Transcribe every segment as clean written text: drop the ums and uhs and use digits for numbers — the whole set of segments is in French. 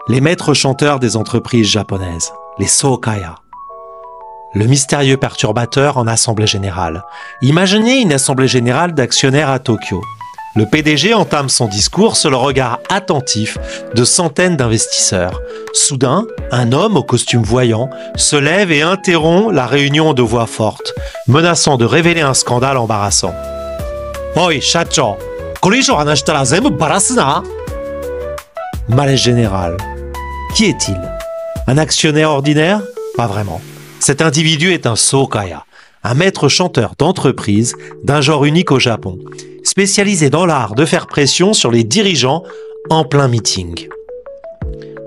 Les maîtres chanteurs des entreprises japonaises, les Sōkaya. Le mystérieux perturbateur en assemblée générale. Imaginez une assemblée générale d'actionnaires à Tokyo. Le PDG entame son discours sur le regard attentif de centaines d'investisseurs. Soudain, un homme au costume voyant se lève et interrompt la réunion de voix forte, menaçant de révéler un scandale embarrassant. Oi, shacho, koreisho hanashitara zenbu barasu na. Malaise général. Qui est-il? Un actionnaire ordinaire? Pas vraiment. Cet individu est un Sōkaya, un maître chanteur d'entreprise d'un genre unique au Japon, spécialisé dans l'art de faire pression sur les dirigeants en plein meeting.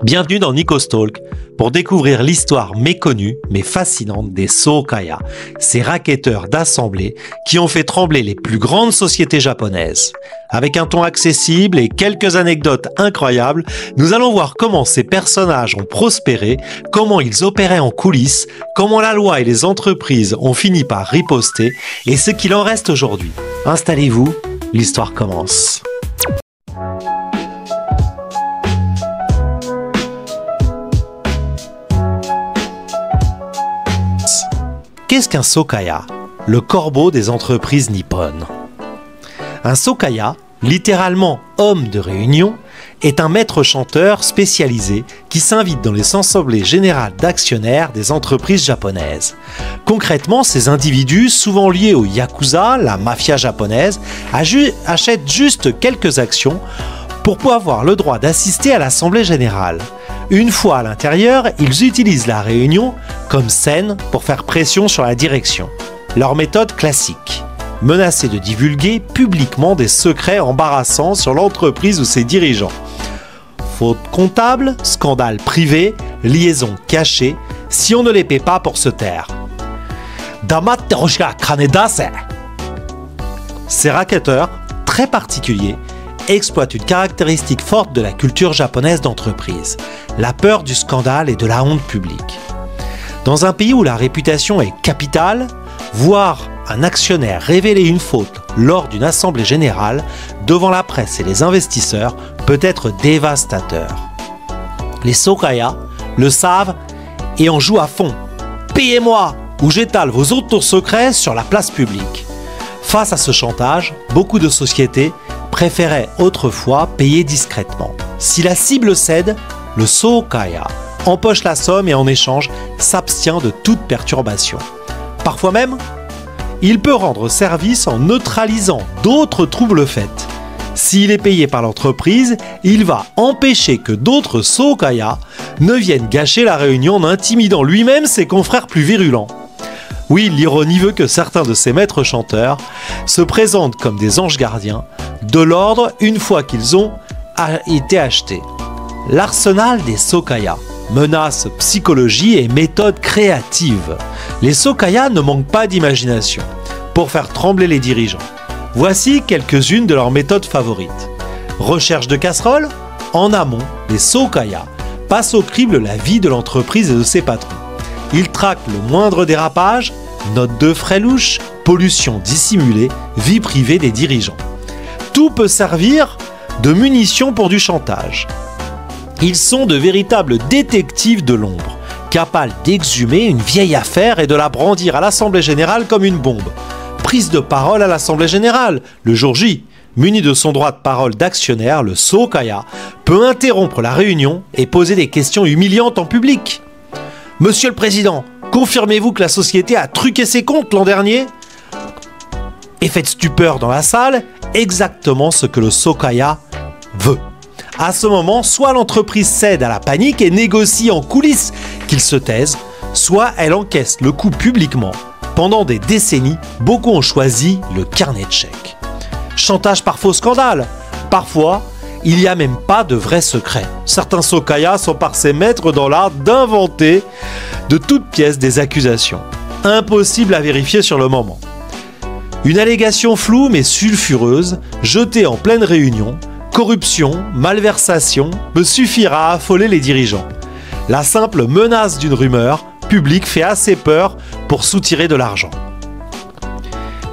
Bienvenue dans Nikos Talk pour découvrir l'histoire méconnue mais fascinante des Sōkaya, ces racketteurs d'assemblée qui ont fait trembler les plus grandes sociétés japonaises. Avec un ton accessible et quelques anecdotes incroyables, nous allons voir comment ces personnages ont prospéré, comment ils opéraient en coulisses, comment la loi et les entreprises ont fini par riposter et ce qu'il en reste aujourd'hui. Installez-vous, l'histoire commence. Qu'est-ce qu'un Sōkaya? Le corbeau des entreprises nippones. Un Sōkaya, littéralement homme de réunion, est un maître chanteur spécialisé qui s'invite dans les assemblées générales d'actionnaires des entreprises japonaises. Concrètement, ces individus, souvent liés au Yakuza, la mafia japonaise, achètent juste quelques actions pour pouvoir avoir le droit d'assister à l'assemblée générale. Une fois à l'intérieur, ils utilisent la réunion comme scène pour faire pression sur la direction. Leur méthode classique, menacer de divulguer publiquement des secrets embarrassants sur l'entreprise ou ses dirigeants. Faute comptable, scandale privé, liaison cachée, si on ne les paie pas pour se taire. Damatte hoshika kane dase. Ces racketteurs, très particuliers, exploite une caractéristique forte de la culture japonaise d'entreprise, la peur du scandale et de la honte publique. Dans un pays où la réputation est capitale, voir un actionnaire révéler une faute lors d'une assemblée générale devant la presse et les investisseurs peut être dévastateur. Les Sōkaya le savent et en jouent à fond. Payez-moi ou j'étale vos autres secrets sur la place publique. Face à ce chantage, beaucoup de sociétés préférait autrefois payer discrètement. Si la cible cède, le Sōkaya empoche la somme et en échange s'abstient de toute perturbation. Parfois même, il peut rendre service en neutralisant d'autres troubles faits. S'il est payé par l'entreprise, il va empêcher que d'autres Sōkaya ne viennent gâcher la réunion en intimidant lui-même ses confrères plus virulents. Oui, l'ironie veut que certains de ces maîtres chanteurs se présentent comme des anges gardiens de l'ordre une fois qu'ils ont été achetés. L'arsenal des Sōkaya, menaces, psychologie et méthodes créatives. Les Sōkaya ne manquent pas d'imagination pour faire trembler les dirigeants. Voici quelques-unes de leurs méthodes favorites. Recherche de casseroles? En amont, les Sōkaya passent au crible la vie de l'entreprise et de ses patrons. Ils traquent le moindre dérapage, notes de frais louches, pollution dissimulée, vie privée des dirigeants. Tout peut servir de munitions pour du chantage. Ils sont de véritables détectives de l'ombre, capables d'exhumer une vieille affaire et de la brandir à l'Assemblée Générale comme une bombe. Prise de parole à l'Assemblée Générale, le jour J, muni de son droit de parole d'actionnaire, le Sōkaya peut interrompre la réunion et poser des questions humiliantes en public. Monsieur le Président, confirmez-vous que la société a truqué ses comptes l'an dernier? Effet de stupeur dans la salle, exactement ce que le Sōkaya veut. À ce moment, soit l'entreprise cède à la panique et négocie en coulisses qu'il se taise, soit elle encaisse le coup publiquement. Pendant des décennies, beaucoup ont choisi le carnet de chèques. Chantage par faux scandale. Parfois, il n'y a même pas de vrais secrets. Certains Sōkaya sont par ses maîtres dans l'art d'inventer de toutes pièces des accusations. Impossible à vérifier sur le moment. Une allégation floue mais sulfureuse, jetée en pleine réunion, corruption, malversation, peut suffire à affoler les dirigeants. La simple menace d'une rumeur publique fait assez peur pour soutirer de l'argent.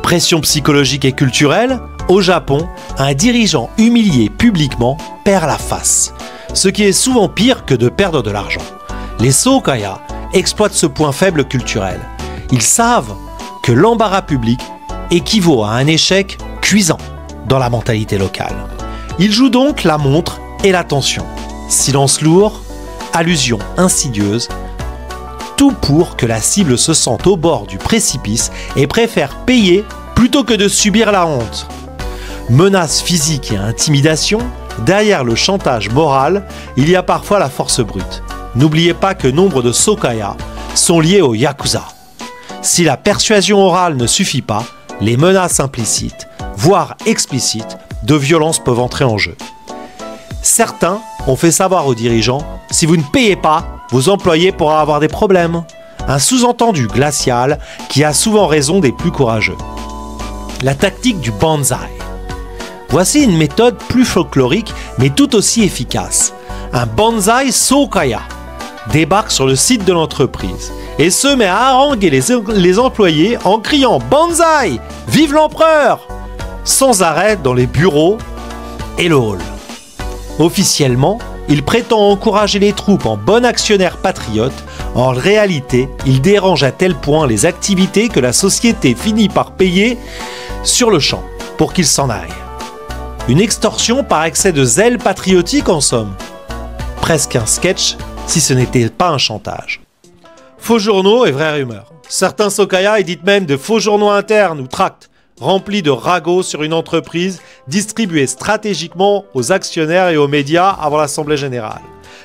Pression psychologique et culturelle, au Japon, un dirigeant humilié publiquement perd la face. ce qui est souvent pire que de perdre de l'argent. Les Sōkaya exploitent ce point faible culturel. Ils savent que l'embarras public équivaut à un échec cuisant dans la mentalité locale. Ils jouent donc la montre et la tension. Silence lourd, allusion insidieuse, tout pour que la cible se sente au bord du précipice et préfère payer plutôt que de subir la honte. Menaces physiques et intimidation, derrière le chantage moral, il y a parfois la force brute. N'oubliez pas que nombre de Sōkaya sont liés au Yakuza. Si la persuasion orale ne suffit pas, les menaces implicites, voire explicites, de violence peuvent entrer en jeu. Certains ont fait savoir aux dirigeants « Si vous ne payez pas, vos employés pourraient avoir des problèmes ». Un sous-entendu glacial qui a souvent raison des plus courageux. La tactique du banzai. Voici une méthode plus folklorique mais tout aussi efficace. Un banzai Sōkaya débarque sur le site de l'entreprise et se met à haranguer les employés en criant « Banzai! Vive l'empereur !» sans arrêt dans les bureaux et le hall. Officiellement, il prétend encourager les troupes en bon actionnaire patriote. En réalité, il dérange à tel point les activités que la société finit par payer sur le champ pour qu'ils s'en aillent. Une extorsion par excès de zèle patriotique en somme. Presque un sketch si ce n'était pas un chantage. Faux journaux et vraies rumeurs. Certains Sōkaya éditent même de faux journaux internes ou tracts remplis de ragots sur une entreprise distribués stratégiquement aux actionnaires et aux médias avant l'Assemblée générale.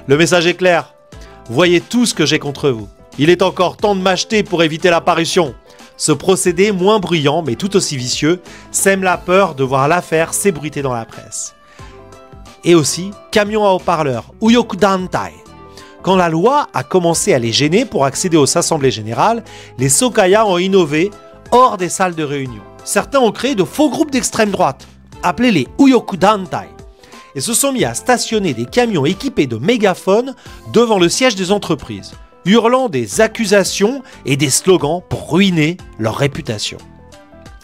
Le message est clair. Voyez tout ce que j'ai contre vous. Il est encore temps de m'acheter pour éviter la parution. Ce procédé, moins bruyant mais tout aussi vicieux, sème la peur de voir l'affaire s'ébruiter dans la presse. Et aussi, camion à haut-parleurs, Uyoku Dantai. Quand la loi a commencé à les gêner pour accéder aux assemblées générales, les Sōkaya ont innové hors des salles de réunion. Certains ont créé de faux groupes d'extrême droite, appelés les Uyoku Dantai, et se sont mis à stationner des camions équipés de mégaphones devant le siège des entreprises, hurlant des accusations et des slogans pour ruiner leur réputation.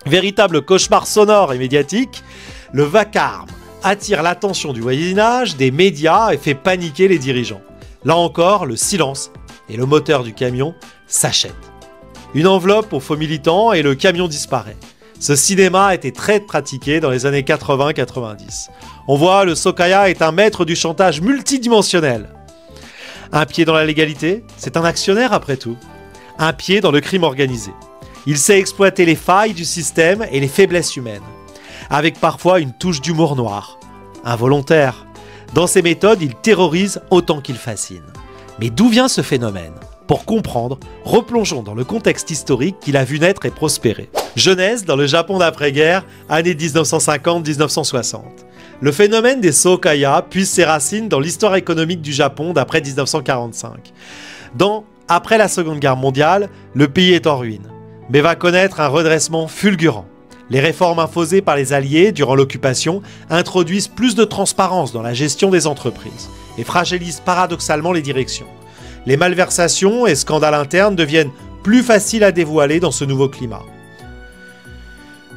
Véritable cauchemar sonore et médiatique, le vacarme attire l'attention du voisinage, des médias et fait paniquer les dirigeants. Là encore, le silence et le moteur du camion s'achètent. Une enveloppe aux faux militants et le camion disparaît. Ce cinéma a été très pratiqué dans les années 80-90. On voit, le Sōkaya est un maître du chantage multidimensionnel. Un pied dans la légalité, c'est un actionnaire après tout. Un pied dans le crime organisé. Il sait exploiter les failles du système et les faiblesses humaines, avec parfois une touche d'humour noir, involontaire. Dans ses méthodes, il terrorise autant qu'il fascine. Mais d'où vient ce phénomène ? Pour comprendre, replongeons dans le contexte historique qu'il a vu naître et prospérer. Genèse dans le Japon d'après-guerre, années 1950-1960. Le phénomène des Sōkaya puise ses racines dans l'histoire économique du Japon d'après 1945. Après la Seconde Guerre mondiale, le pays est en ruine, mais va connaître un redressement fulgurant. Les réformes imposées par les Alliés durant l'occupation introduisent plus de transparence dans la gestion des entreprises et fragilisent paradoxalement les directions. Les malversations et scandales internes deviennent plus faciles à dévoiler dans ce nouveau climat.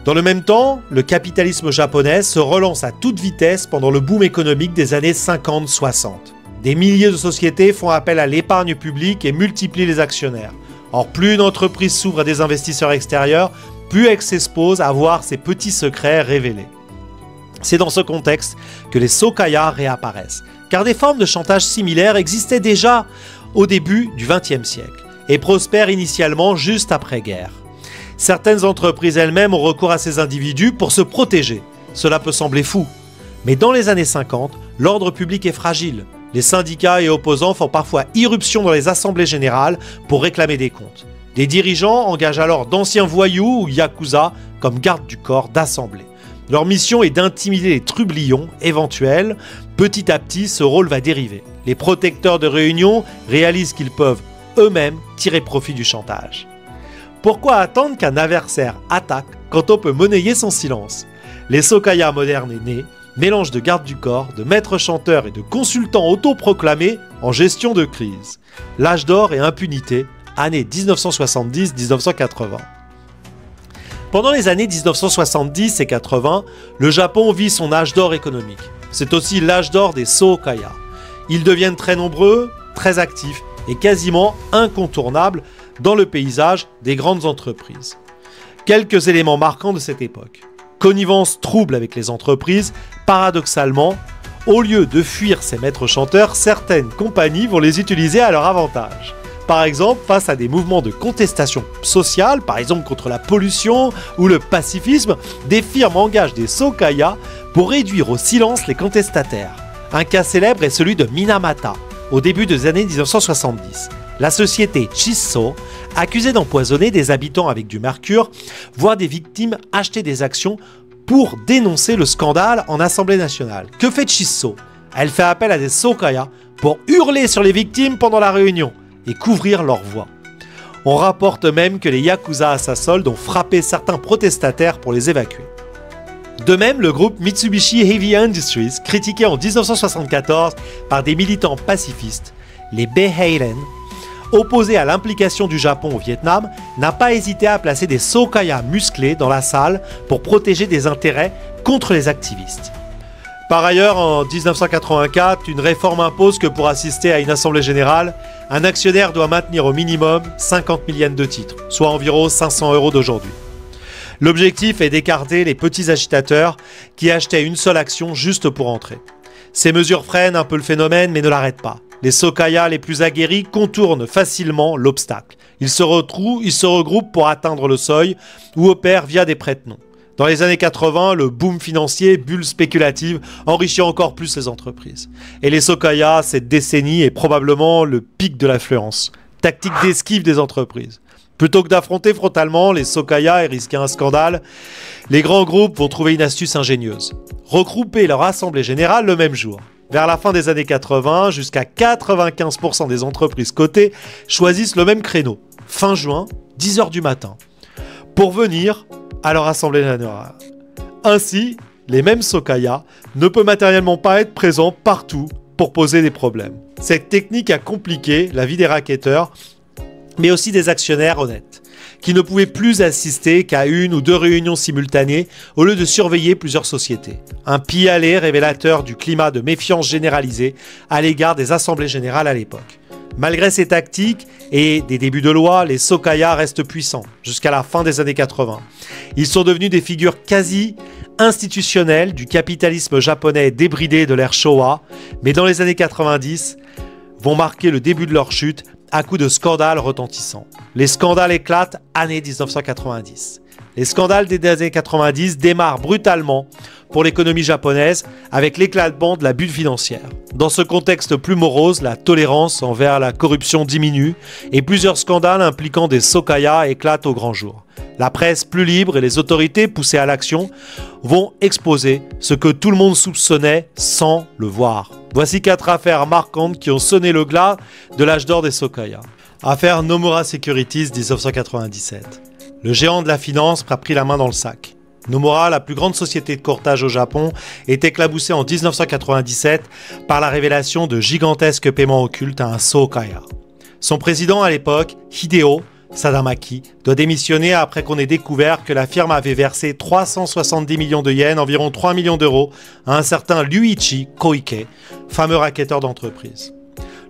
Dans le même temps, le capitalisme japonais se relance à toute vitesse pendant le boom économique des années 50-60. Des milliers de sociétés font appel à l'épargne publique et multiplient les actionnaires. Or, plus une entreprise s'ouvre à des investisseurs extérieurs, plus elle s'expose à voir ses petits secrets révélés. C'est dans ce contexte que les Sōkaya réapparaissent, car des formes de chantage similaires existaient déjà au début du XXe siècle et prospèrent initialement juste après-guerre. Certaines entreprises elles-mêmes ont recours à ces individus pour se protéger. Cela peut sembler fou, mais dans les années 50, l'ordre public est fragile. Les syndicats et opposants font parfois irruption dans les assemblées générales pour réclamer des comptes. Des dirigeants engagent alors d'anciens voyous ou yakuza comme gardes du corps d'assemblée. Leur mission est d'intimider les trublions éventuels. Petit à petit, ce rôle va dériver. Les protecteurs de réunion réalisent qu'ils peuvent eux-mêmes tirer profit du chantage. Pourquoi attendre qu'un adversaire attaque quand on peut monnayer son silence ? Les Sōkaya modernes est né, mélange de garde du corps, de maîtres chanteurs et de consultants autoproclamés en gestion de crise. L'âge d'or et impunité, années 1970-1980. Pendant les années 1970 et 80, le Japon vit son âge d'or économique. C'est aussi l'âge d'or des Sōkaya. Ils deviennent très nombreux, très actifs et quasiment incontournables dans le paysage des grandes entreprises. Quelques éléments marquants de cette époque. Connivence trouble avec les entreprises, paradoxalement, au lieu de fuir ces maîtres chanteurs, certaines compagnies vont les utiliser à leur avantage. Par exemple, face à des mouvements de contestation sociale, par exemple contre la pollution ou le pacifisme, des firmes engagent des sokaya pour réduire au silence les contestataires. Un cas célèbre est celui de Minamata, au début des années 1970. La société Chisso, accusée d'empoisonner des habitants avec du mercure, voit des victimes acheter des actions pour dénoncer le scandale en Assemblée nationale. Que fait Chisso? Elle fait appel à des sokaya pour hurler sur les victimes pendant la réunion et couvrir leur voix. On rapporte même que les yakuza à sa solde ont frappé certains protestataires pour les évacuer. De même, le groupe Mitsubishi Heavy Industries, critiqué en 1974 par des militants pacifistes, les Beheiren, opposés à l'implication du Japon au Vietnam, n'a pas hésité à placer des sokaya musclés dans la salle pour protéger des intérêts contre les activistes. Par ailleurs, en 1984, une réforme impose que pour assister à une assemblée générale, un actionnaire doit maintenir au minimum 50 000 yens de titres, soit environ 500 € d'aujourd'hui. L'objectif est d'écarter les petits agitateurs qui achetaient une seule action juste pour entrer. Ces mesures freinent un peu le phénomène mais ne l'arrêtent pas. Les sokaya les plus aguerris contournent facilement l'obstacle. Ils se regroupent pour atteindre le seuil ou opèrent via des prête-noms. Dans les années 80, le boom financier, bulle spéculative, enrichit encore plus les entreprises. Et les sokaya, cette décennie, est probablement le pic de l'affluence. Tactique d'esquive des entreprises. Plutôt que d'affronter frontalement les sokaya et risquer un scandale, les grands groupes vont trouver une astuce ingénieuse. Regrouper leur assemblée générale le même jour. Vers la fin des années 80, jusqu'à 95% des entreprises cotées choisissent le même créneau, fin juin, 10 h du matin, pour venir à leur assemblée générale. Ainsi, les mêmes sokaya ne peuvent matériellement pas être présents partout pour poser des problèmes. Cette technique a compliqué la vie des racketteurs, mais aussi des actionnaires honnêtes, qui ne pouvaient plus assister qu'à une ou deux réunions simultanées au lieu de surveiller plusieurs sociétés. Un pis-aller révélateur du climat de méfiance généralisée à l'égard des assemblées générales à l'époque. Malgré ces tactiques et des débuts de loi, les sokaya restent puissants jusqu'à la fin des années 80. Ils sont devenus des figures quasi institutionnelles du capitalisme japonais débridé de l'ère Showa, mais dans les années 90 vont marquer le début de leur chute à coups de scandales retentissants. Les scandales éclatent année 1990. Les scandales des années 90 démarrent brutalement pour l'économie japonaise avec l'éclatement de la bulle financière. Dans ce contexte plus morose, la tolérance envers la corruption diminue et plusieurs scandales impliquant des sokaya éclatent au grand jour. La presse plus libre et les autorités poussées à l'action vont exposer ce que tout le monde soupçonnait sans le voir. Voici 4 affaires marquantes qui ont sonné le glas de l'âge d'or des sokaya. Affaire Nomura Securities 1997. Le géant de la finance a pris la main dans le sac. Nomura, la plus grande société de courtage au Japon, est éclaboussée en 1997 par la révélation de gigantesques paiements occultes à un sokaya. Son président à l'époque, Hideo Sadamaki, doit démissionner après qu'on ait découvert que la firme avait versé 370 millions de yens, environ 3 millions d'euros, à un certain Ryuichi Koike, fameux racketteur d'entreprise.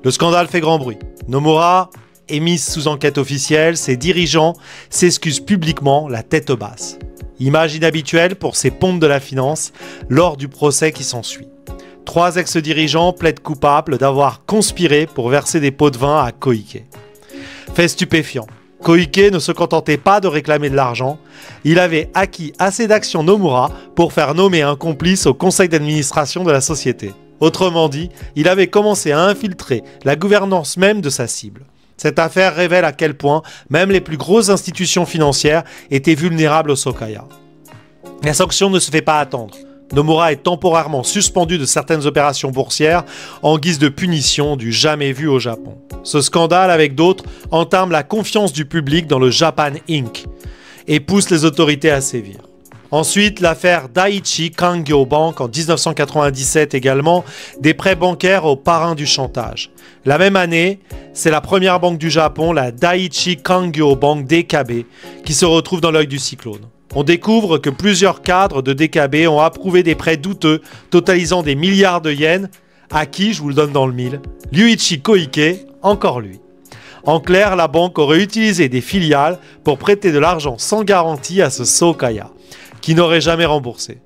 Le scandale fait grand bruit. Nomura est mise sous enquête officielle, ses dirigeants s'excusent publiquement, la tête basse. Image inhabituelle pour ces pompes de la finance lors du procès qui s'ensuit. 3 ex-dirigeants plaident coupables d'avoir conspiré pour verser des pots de vin à Koike. Fait stupéfiant. Koike ne se contentait pas de réclamer de l'argent, il avait acquis assez d'actions Nomura pour faire nommer un complice au conseil d'administration de la société. Autrement dit, il avait commencé à infiltrer la gouvernance même de sa cible. Cette affaire révèle à quel point même les plus grosses institutions financières étaient vulnérables au sokaya. La sanction ne se fait pas attendre. Nomura est temporairement suspendu de certaines opérations boursières en guise de punition du jamais vu au Japon. Ce scandale, avec d'autres, entame la confiance du public dans le Japan Inc. et pousse les autorités à sévir. Ensuite, l'affaire Daiichi Kangyo Bank en 1997 également, des prêts bancaires aux parrains du chantage. La même année, c'est la première banque du Japon, la Daiichi Kangyo Bank DKB, qui se retrouve dans l'œil du cyclone. On découvre que plusieurs cadres de DKB ont approuvé des prêts douteux totalisant des milliards de yens À qui, je vous le donne dans le mille? Ryuichi Koike, encore lui. En clair, la banque aurait utilisé des filiales pour prêter de l'argent sans garantie à ce Sokaya, qui n'aurait jamais remboursé.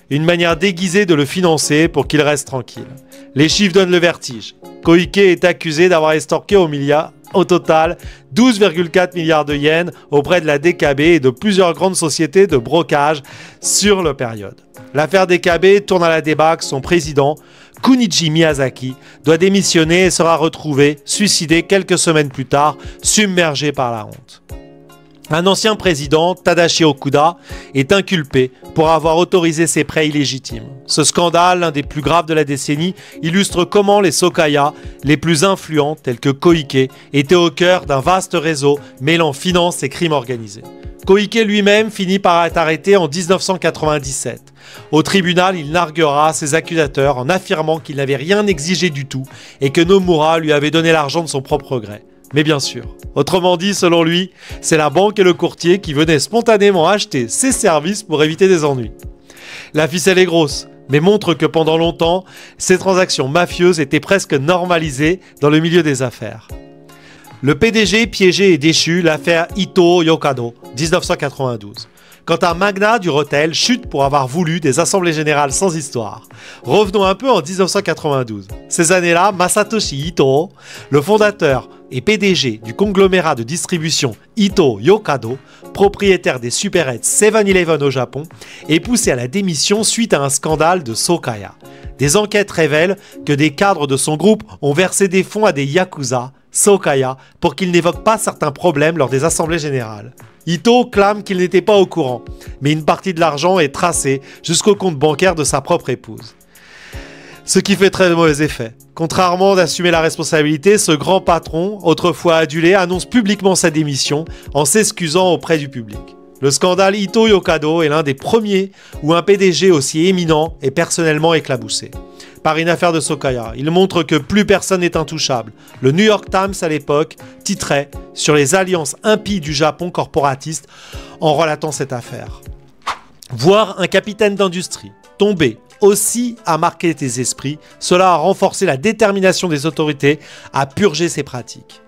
Une manière déguisée de le financer pour qu'il reste tranquille. Les chiffres donnent le vertige. Koike est accusé d'avoir estorqué au total 12,4 milliards de yens auprès de la DKB et de plusieurs grandes sociétés de brocage sur la période. L'affaire DKB tourne à la débâcle, son président, Kunichi Miyazaki, doit démissionner et sera retrouvé, suicidé quelques semaines plus tard, submergé par la honte. Un ancien président, Tadashi Okuda, est inculpé pour avoir autorisé ces prêts illégitimes. Ce scandale, l'un des plus graves de la décennie, illustre comment les Sokaya, les plus influents, tels que Koike, étaient au cœur d'un vaste réseau mêlant finance et crime organisé. Koike lui-même finit par être arrêté en 1997. Au tribunal, il narguera ses accusateurs en affirmant qu'il n'avait rien exigé du tout et que Nomura lui avait donné l'argent de son propre gré. Mais bien sûr. Autrement dit, selon lui, c'est la banque et le courtier qui venaient spontanément acheter ses services pour éviter des ennuis. La ficelle est grosse, mais montre que pendant longtemps, ces transactions mafieuses étaient presque normalisées dans le milieu des affaires. Le PDG piégé et déchu, l'affaire Ito Yokado, 1992. Quand un magnat du retail chute pour avoir voulu des assemblées générales sans histoire. Revenons un peu en 1992. Ces années-là, Masatoshi Ito, le fondateur et PDG du conglomérat de distribution Ito Yokado, propriétaire des supérettes 7-Eleven au Japon, est poussé à la démission suite à un scandale de Sokaya. Des enquêtes révèlent que des cadres de son groupe ont versé des fonds à des yakuza, Sokaya, pour qu'ils n'évoquent pas certains problèmes lors des assemblées générales. Ito clame qu'il n'était pas au courant, mais une partie de l'argent est tracée jusqu'au compte bancaire de sa propre épouse. Ce qui fait très mauvais effet. Contrairement d'assumer la responsabilité, ce grand patron, autrefois adulé, annonce publiquement sa démission en s'excusant auprès du public. Le scandale Ito Yokado est l'un des premiers où un PDG aussi éminent est personnellement éclaboussé par une affaire de Sokaya. Il montre que plus personne n'est intouchable. Le New York Times à l'époque titrait sur les alliances impies du Japon corporatiste en relatant cette affaire. Voir un capitaine d'industrie tomber aussi a marqué tes esprits, cela a renforcé la détermination des autorités à purger ces pratiques.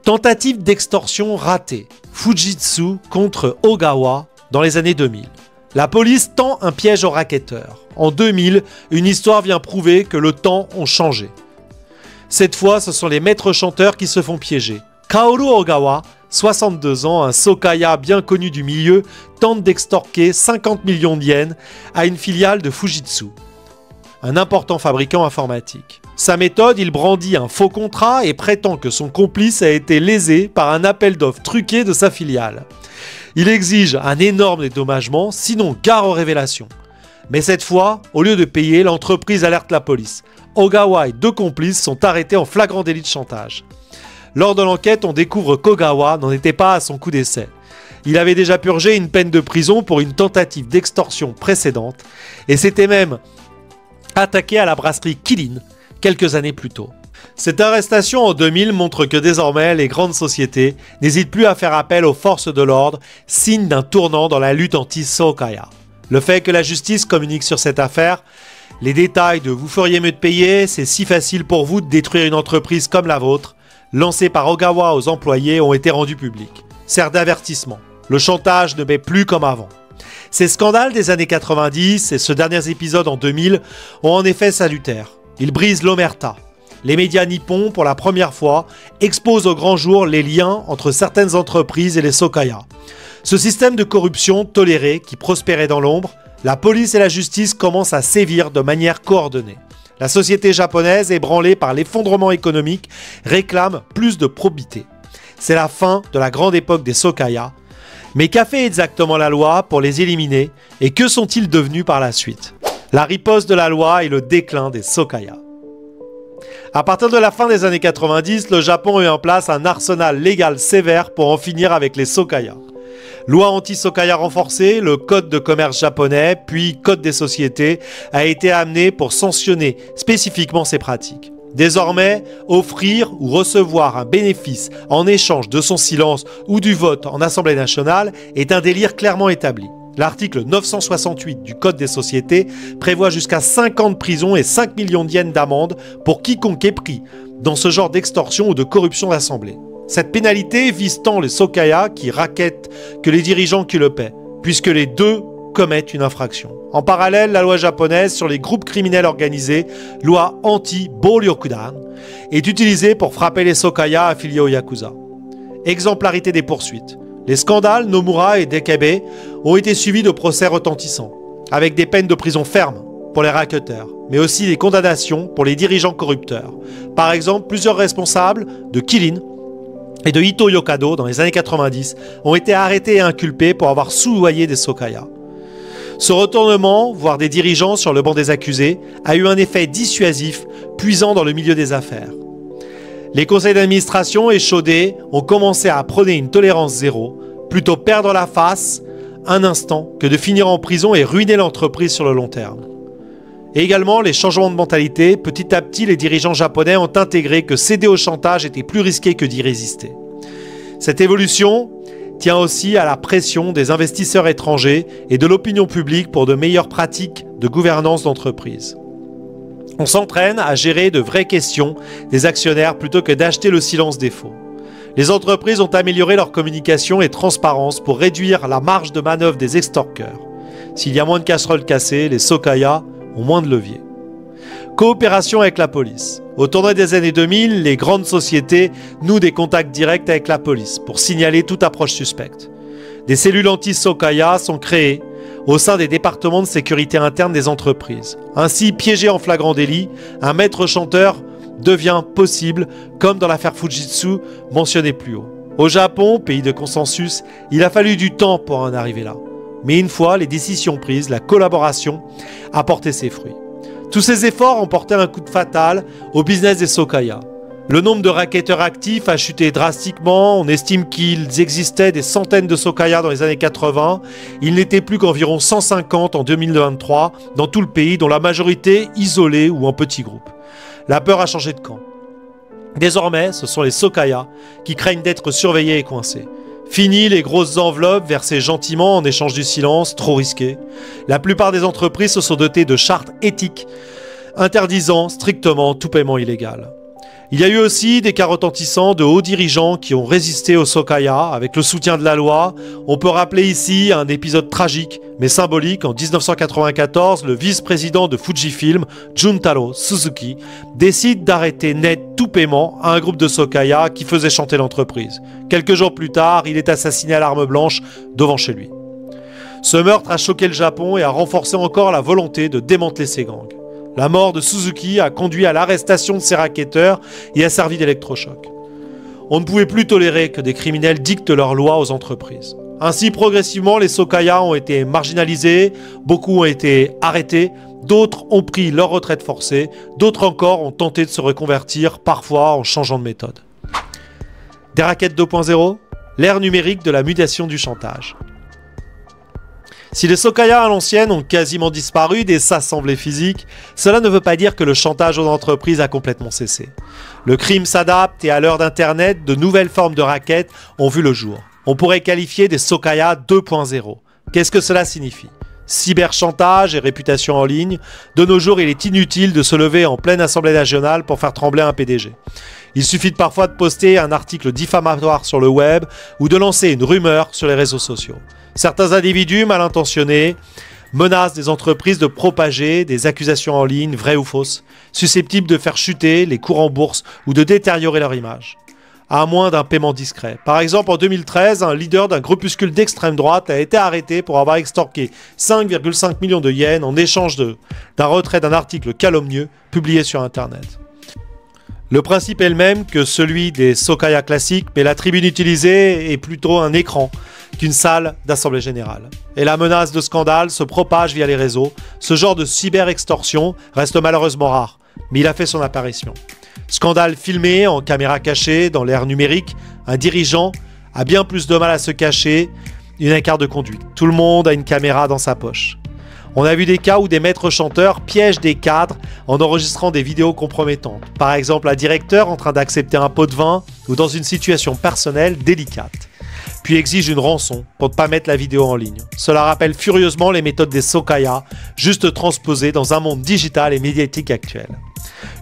Tentative d'extorsion ratée. Fujitsu contre Ogawa dans les années 2000. La police tend un piège aux racketteurs. En 2000, une histoire vient prouver que le temps a changé. Cette fois, ce sont les maîtres chanteurs qui se font piéger. Kaoru Ogawa, 62 ans, un Sokaya bien connu du milieu, tente d'extorquer 50 millions de yens à une filiale de Fujitsu, un important fabricant informatique. Sa méthode, il brandit un faux contrat et prétend que son complice a été lésé par un appel d'offres truqué de sa filiale. Il exige un énorme dédommagement, sinon gare aux révélations. Mais cette fois, au lieu de payer, l'entreprise alerte la police. Ogawa et 2 complices sont arrêtés en flagrant délit de chantage. Lors de l'enquête, on découvre qu'Ogawa n'en était pas à son coup d'essai. Il avait déjà purgé une peine de prison pour une tentative d'extorsion précédente et s'était même attaqué à la brasserie Kirin quelques années plus tôt. Cette arrestation en 2000 montre que désormais les grandes sociétés n'hésitent plus à faire appel aux forces de l'ordre, signe d'un tournant dans la lutte anti-Sokaya. Le fait que la justice communique sur cette affaire, les détails de « vous feriez mieux de payer, c'est si facile pour vous de détruire une entreprise comme la vôtre », lancés par Ogawa aux employés ont été rendus publics. Sert d'avertissement. Le chantage ne met plus comme avant. Ces scandales des années 90 et ce dernier épisode en 2000 ont en effet salutaire. Ils brisent l'omerta. Les médias nippons, pour la première fois, exposent au grand jour les liens entre certaines entreprises et les Sokaya. Ce système de corruption toléré qui prospérait dans l'ombre, la police et la justice commencent à sévir de manière coordonnée. La société japonaise, ébranlée par l'effondrement économique, réclame plus de probité. C'est la fin de la grande époque des Sokaya. Mais qu'a fait exactement la loi pour les éliminer et que sont-ils devenus par la suite? La riposte de la loi et le déclin des Sokaya. À partir de la fin des années 90, le Japon a mis en place un arsenal légal sévère pour en finir avec les Sokaya. Loi anti-Sokaya renforcée, le code de commerce japonais, puis code des sociétés, a été amené pour sanctionner spécifiquement ces pratiques. Désormais, offrir ou recevoir un bénéfice en échange de son silence ou du vote en Assemblée nationale est un délire clairement établi. L'article 968 du Code des sociétés prévoit jusqu'à 5 ans de prison et 5 millions de yens d'amende pour quiconque est pris dans ce genre d'extorsion ou de corruption d'assemblée. Cette pénalité vise tant les sokaya qui rackettent que les dirigeants qui le paient, puisque les deux commettent une infraction. En parallèle, la loi japonaise sur les groupes criminels organisés, loi anti-Boryokudan, est utilisée pour frapper les sokaya affiliés au Yakuza. Exemplarité des poursuites. Les scandales Nomura et Dekebe ont été suivis de procès retentissants, avec des peines de prison fermes pour les racketteurs, mais aussi des condamnations pour les dirigeants corrupteurs. Par exemple, plusieurs responsables de Kirin et de Ito Yokado dans les années 90 ont été arrêtés et inculpés pour avoir soudoyé des sokaya. Ce retournement, voire des dirigeants sur le banc des accusés, a eu un effet dissuasif puisant dans le milieu des affaires. Les conseils d'administration échaudés ont commencé à prôner une tolérance zéro, plutôt perdre la face un instant que de finir en prison et ruiner l'entreprise sur le long terme. Et également, les changements de mentalité, petit à petit, les dirigeants japonais ont intégré que céder au chantage était plus risqué que d'y résister. Cette évolution tient aussi à la pression des investisseurs étrangers et de l'opinion publique pour de meilleures pratiques de gouvernance d'entreprise. On s'entraîne à gérer de vraies questions des actionnaires plutôt que d'acheter le silence des faux. Les entreprises ont amélioré leur communication et transparence pour réduire la marge de manœuvre des extorqueurs. S'il y a moins de casseroles cassées, les sokaya ont moins de levier. Coopération avec la police. Au tournant des années 2000, les grandes sociétés nouent des contacts directs avec la police pour signaler toute approche suspecte. Des cellules anti-sokaya sont créées au sein des départements de sécurité interne des entreprises. Ainsi, piégé en flagrant délit, un maître chanteur devient possible, comme dans l'affaire Fujitsu mentionnée plus haut. Au Japon, pays de consensus, il a fallu du temps pour en arriver là. Mais une fois les décisions prises, la collaboration a porté ses fruits. Tous ces efforts ont porté un coup de fatal au business des sokaya. Le nombre de racketteurs actifs a chuté drastiquement. On estime qu'il existait des centaines de sokaya dans les années 80. Il n'était plus qu'environ 150 en 2023 dans tout le pays, dont la majorité isolée ou en petits groupes. La peur a changé de camp. Désormais, ce sont les sokaya qui craignent d'être surveillés et coincés. Fini les grosses enveloppes versées gentiment en échange du silence, trop risqué. La plupart des entreprises se sont dotées de chartes éthiques interdisant strictement tout paiement illégal. Il y a eu aussi des cas retentissants de hauts dirigeants qui ont résisté au sokaya avec le soutien de la loi. On peut rappeler ici un épisode tragique mais symbolique. En 1994, le vice-président de Fujifilm, Juntaro Suzuki, décide d'arrêter net tout paiement à un groupe de sokaya qui faisait chanter l'entreprise. Quelques jours plus tard, il est assassiné à l'arme blanche devant chez lui. Ce meurtre a choqué le Japon et a renforcé encore la volonté de démanteler ces gangs. La mort de Suzuki a conduit à l'arrestation de ses racketteurs et a servi d'électrochoc. On ne pouvait plus tolérer que des criminels dictent leurs lois aux entreprises. Ainsi, progressivement, les sokaya ont été marginalisés, beaucoup ont été arrêtés, d'autres ont pris leur retraite forcée, d'autres encore ont tenté de se reconvertir, parfois en changeant de méthode. Des rackets 2.0, l'ère numérique de la mutation du chantage. Si les sokaya à l'ancienne ont quasiment disparu des assemblées physiques, cela ne veut pas dire que le chantage aux entreprises a complètement cessé. Le crime s'adapte et à l'heure d'Internet, de nouvelles formes de rackets ont vu le jour. On pourrait qualifier des sokaya 2.0. Qu'est-ce que cela signifie ? Cyberchantage et réputation en ligne. De nos jours, il est inutile de se lever en pleine assemblée nationale pour faire trembler un PDG. Il suffit parfois de poster un article diffamatoire sur le web ou de lancer une rumeur sur les réseaux sociaux. Certains individus mal intentionnés menacent des entreprises de propager des accusations en ligne, vraies ou fausses, susceptibles de faire chuter les cours en bourse ou de détériorer leur image, à moins d'un paiement discret. Par exemple, en 2013, un leader d'un groupuscule d'extrême droite a été arrêté pour avoir extorqué 5,5 millions de yens en échange d'un retrait d'un article calomnieux publié sur Internet. Le principe est le même que celui des sokaya classiques, mais la tribune utilisée est plutôt un écran qu'une salle d'assemblée générale. Et la menace de scandale se propage via les réseaux. Ce genre de cyber-extorsion reste malheureusement rare, mais il a fait son apparition. Scandale filmé en caméra cachée dans l'ère numérique, un dirigeant a bien plus de mal à se cacher une écart de conduite. Tout le monde a une caméra dans sa poche. On a vu des cas où des maîtres chanteurs piègent des cadres en enregistrant des vidéos compromettantes. Par exemple, un directeur en train d'accepter un pot de vin ou dans une situation personnelle délicate. puis exigent une rançon pour ne pas mettre la vidéo en ligne. Cela rappelle furieusement les méthodes des Sokaya, juste transposées dans un monde digital et médiatique actuel.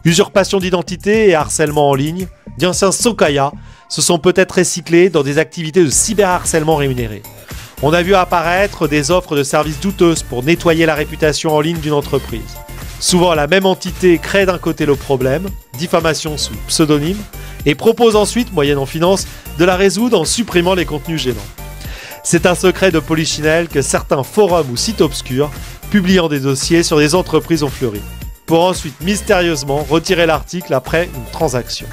Usurpation d'identité et harcèlement en ligne, d'anciens Sokaya se sont peut-être recyclés dans des activités de cyberharcèlement rémunéré. On a vu apparaître des offres de services douteuses pour nettoyer la réputation en ligne d'une entreprise. Souvent, la même entité crée d'un côté le problème, diffamation sous pseudonyme, et propose ensuite, moyennant finance, de la résoudre en supprimant les contenus gênants. C'est un secret de Polichinelle que certains forums ou sites obscurs, publiant des dossiers sur des entreprises ont fleuri, pour ensuite mystérieusement retirer l'article après une transaction.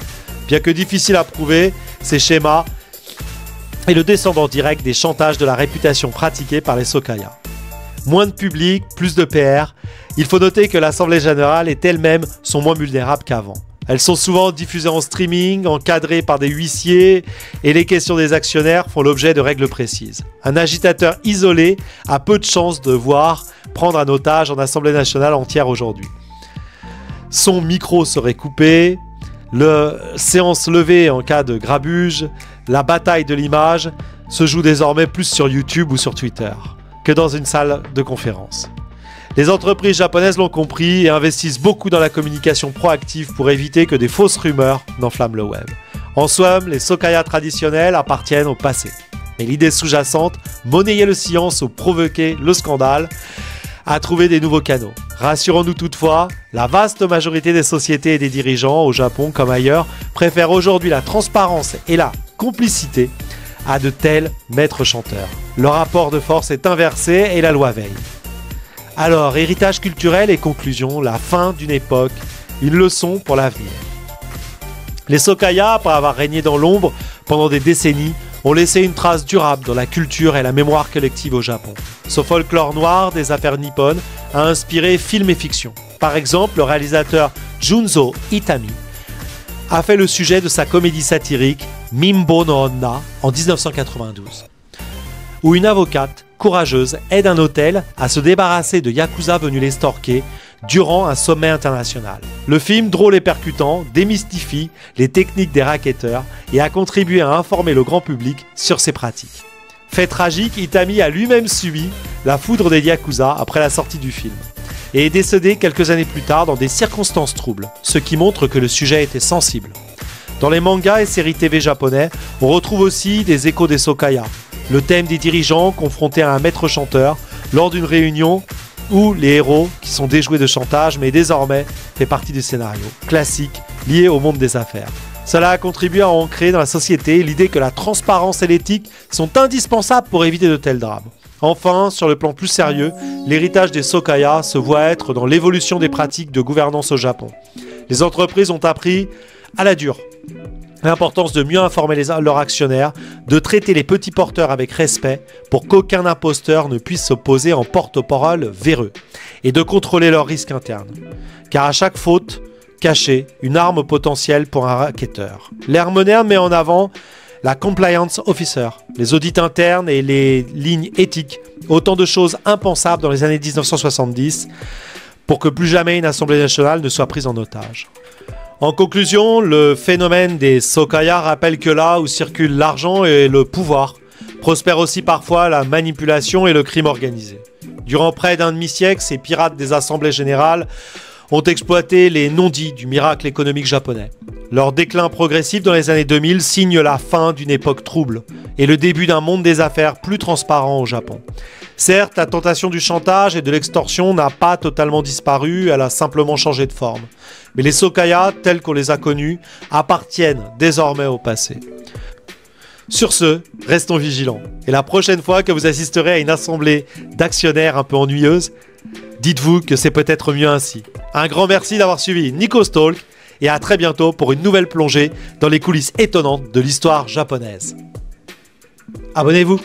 Bien que difficile à prouver, ces schémas est le descendant direct des chantages de la réputation pratiqués par les Sokaya. Moins de public, plus de PR, il faut noter que l'Assemblée Générale et elle-même sont moins vulnérables qu'avant. Elles sont souvent diffusées en streaming, encadrées par des huissiers, et les questions des actionnaires font l'objet de règles précises. Un agitateur isolé a peu de chances de voir prendre un otage en Assemblée nationale entière aujourd'hui. Son micro serait coupé, séance levée en cas de grabuge, la bataille de l'image se joue désormais plus sur YouTube ou sur Twitter que dans une salle de conférence. Les entreprises japonaises l'ont compris et investissent beaucoup dans la communication proactive pour éviter que des fausses rumeurs n'enflamment le web. En somme, les Sokaya traditionnels appartiennent au passé. Mais l'idée sous-jacente, monnayer le silence ou provoquer le scandale, a trouvé des nouveaux canaux. Rassurons-nous toutefois, la vaste majorité des sociétés et des dirigeants, au Japon comme ailleurs, préfèrent aujourd'hui la transparence et la complicité à de tels maîtres chanteurs. Le rapport de force est inversé et la loi veille. Alors, héritage culturel et conclusion, la fin d'une époque, une leçon pour l'avenir. Les Sokaya, après avoir régné dans l'ombre pendant des décennies, ont laissé une trace durable dans la culture et la mémoire collective au Japon. Ce folklore noir des affaires nippones a inspiré film et fiction. Par exemple, le réalisateur Junzo Itami a fait le sujet de sa comédie satirique Mimbo no Onna en 1992, où une avocate courageuse aide un hôtel à se débarrasser de yakuza venus les stalker durant un sommet international. Le film, drôle et percutant, démystifie les techniques des racketteurs et a contribué à informer le grand public sur ces pratiques. Fait tragique, Itami a lui-même subi la foudre des yakuza après la sortie du film et est décédé quelques années plus tard dans des circonstances troubles, ce qui montre que le sujet était sensible. Dans les mangas et séries TV japonais, on retrouve aussi des échos des Sokaya, le thème des dirigeants confrontés à un maître chanteur lors d'une réunion où les héros, qui sont déjoués de chantage, mais désormais fait partie du scénario classique lié au monde des affaires. Cela a contribué à ancrer dans la société l'idée que la transparence et l'éthique sont indispensables pour éviter de tels drames. Enfin, sur le plan plus sérieux, l'héritage des Sokaya se voit être dans l'évolution des pratiques de gouvernance au Japon. Les entreprises ont appris à la dure l'importance de mieux informer leurs actionnaires, de traiter les petits porteurs avec respect pour qu'aucun imposteur ne puisse s'opposer en porte-parole véreux, et de contrôler leurs risques internes. Car à chaque faute cachée, une arme potentielle pour un racketteur. L'ère moderne met en avant la compliance officer, les audits internes et les lignes éthiques, autant de choses impensables dans les années 1970 pour que plus jamais une assemblée nationale ne soit prise en otage. En conclusion, le phénomène des Sokaya rappelle que là où circule l'argent et le pouvoir, prospère aussi parfois la manipulation et le crime organisé. Durant près d'un demi-siècle, ces pirates des assemblées générales ont exploité les non-dits du miracle économique japonais. Leur déclin progressif dans les années 2000 signe la fin d'une époque trouble et le début d'un monde des affaires plus transparent au Japon. Certes, la tentation du chantage et de l'extorsion n'a pas totalement disparu, elle a simplement changé de forme. Mais les Sokaya, tels qu'on les a connus, appartiennent désormais au passé. Sur ce, restons vigilants. Et la prochaine fois que vous assisterez à une assemblée d'actionnaires un peu ennuyeuse, dites-vous que c'est peut-être mieux ainsi. Un grand merci d'avoir suivi Nikos Talk et à très bientôt pour une nouvelle plongée dans les coulisses étonnantes de l'histoire japonaise. Abonnez-vous!